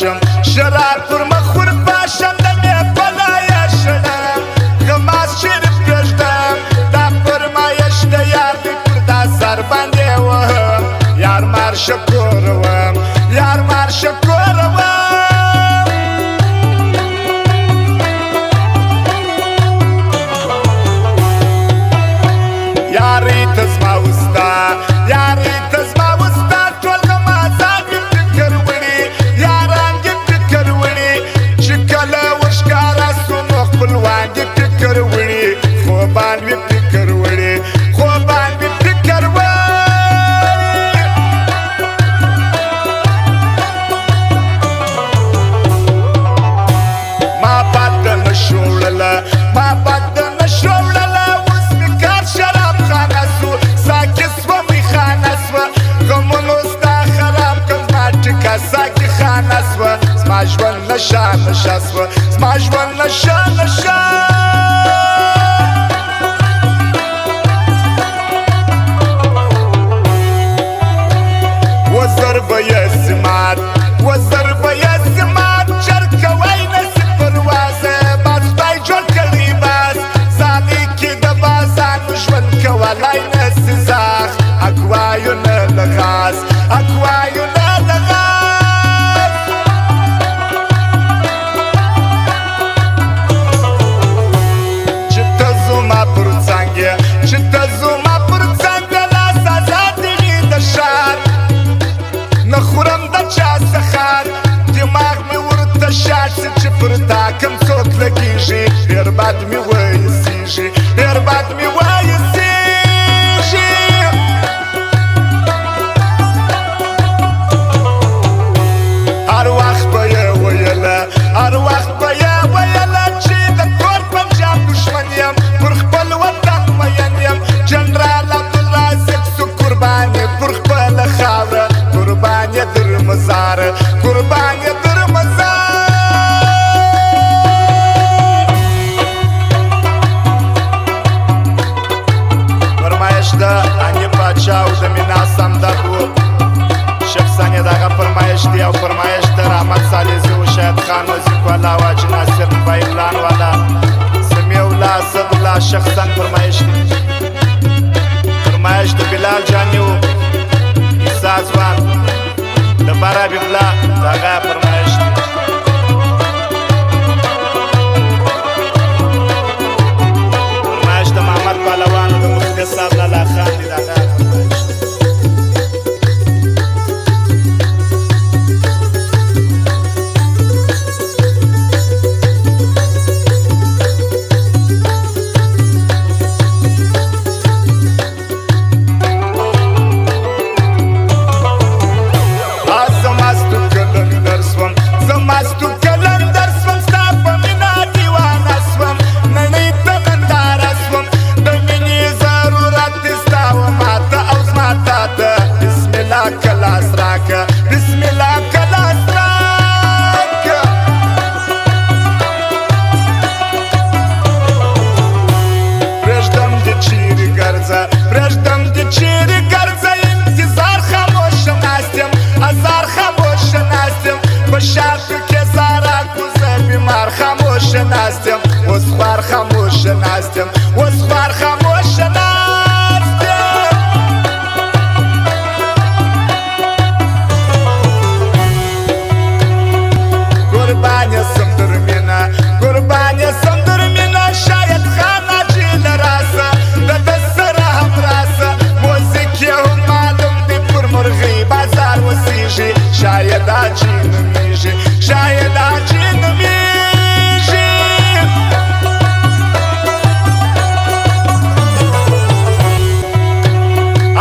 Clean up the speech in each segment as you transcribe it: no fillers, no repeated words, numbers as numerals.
باشم شراب پر مخور باشم دمی بلای شدم غماز شریف پرشدم دا فرمایش دا یار دی پر دا سر بنده وهم یار مار شکرم یار مار شکرم یاری تزما وستا یاری تزما وستا ټول غمازان دې فکر وړي یاران دې فکر وړي چې کله ورښکاره سو نو خپلوان دې فکر وړي خوبان مې فکر وړي خوبان مې فکر وړي ما بد نشو وړله ما بد نشو وړله اوس مې کار شراب خانه سو ساکي سوه مې خانه سوه غمونو ستا خراب کړ زما ټیکه ساکي خانه سوه زما ژوند نشه نشه سوه زما ژوند نشه نشه وزر به یې سمات وزر به یې سمات چر کوی نسي پروازه باز خدای جوړ کړي باز ځانې کې د بازانو ژوند کولی نسي زاغ اکوایونه لغاز اکوایونه لغاز چې ته زما پر څنګ یې چې ته زما پر څنګ لاس ازاد دي د ښار نه خورم د چا څخه دماغ مې ورته شاړ سي چې پر تا کوم څوک لګېږي ډېر بد مې وایسېږي ډېر بد مې وایسېږي هر وخت به یې ویله هر وخت به یې ویله چې د ټول پنجاب دښمن یم پر خپل وطن مین یم جنرال عبدالرازق سو قربان یې پر خپله خاوره قربان یې در مزار قربان یې در مزار فرمایش د اني پاچا او د مینا سمدر و شخصان یې دغه فرمایش دی او فرمایش د رحمت سالیزي و شاهد خان وزیق والا او حاجي ناصر بایلان والا سمیع الله اسد الله شخصان فرمایش دی فرمایش د بلال جاني و عیسی ځوان د بار حبیب الله دغه فرمایش دی فرمایش د محمد پهلوان او د مخلص صاحب لالا خان دی دغه فرمایش دی ناستم اوس خوار خاموش ناستم اوس خوار خاموش ناستم قربان سم در مینا قربان سم در مینا شاید خانه جیل راسه د سره هم راسه موزیک هم معلوم دی پر مرغی بازار وسیږي شاید اچی نمیږي شاید اچی نمیږي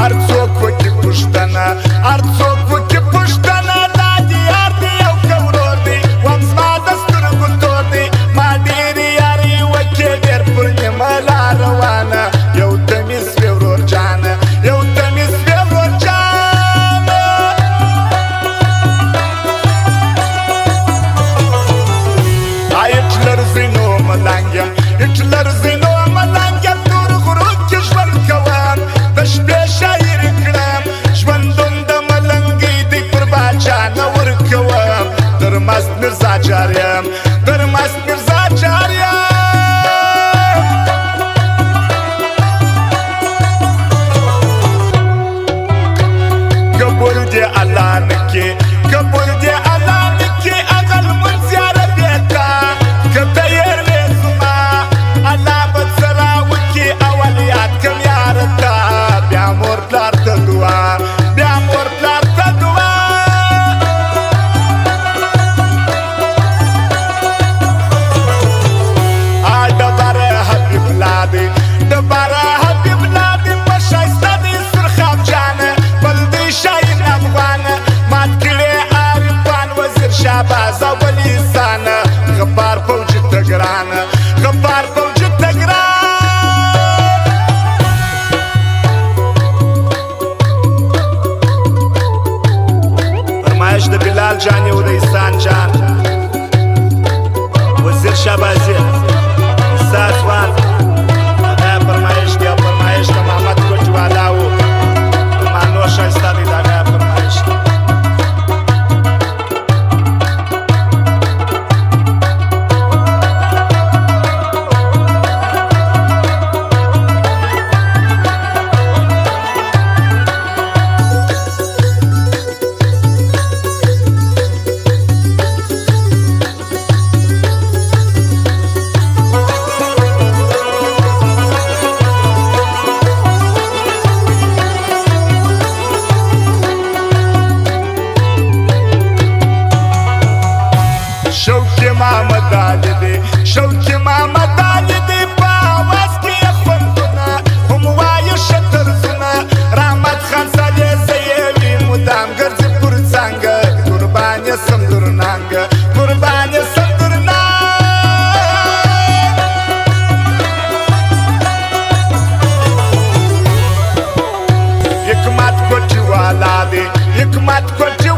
هر څوک وکي پښتنه هر څوک وکي پښتنه دا دی یار دی یو که ورور دی وم زما د سترګو تور دی ما ډېرې یارې وکې ډېر پر نیمه لار روانه یو ته مې سوې ورور جانه یو ته مې سوې ورور جانه الله نکي قبول دې الله نکي اغل منځيار بیتا کته ير زما الله بسرا وکي اوليات کم یار تا بیا مور پلار ته دعا بیا مور پلار ته دعا دبر حبيب لادي دبر حبيب لادي بشايسته دي سرخاب جانه بل دي شاين افغان مات کړي عارفان وزير شاباز او ولسان غبار فوج تګران غبار فوج تګران فرمایش د بلال جاني او د احسان جان وزير شابازي ساسوان دا فرمایش دی او فرمایش د محمد کوټ والا او مانو شایسته دی دا فرمایش شوقي محمد علي دي شوقي محمد علي دي په اواز کې خوندونه هم وایو شترزونه رحمت خان صالح زیوي مدام ګرځي پر څنګه قربان یې سم درنانګ قربان یې سم درنانګ حکمت کوټي والا دي حکمت کوټي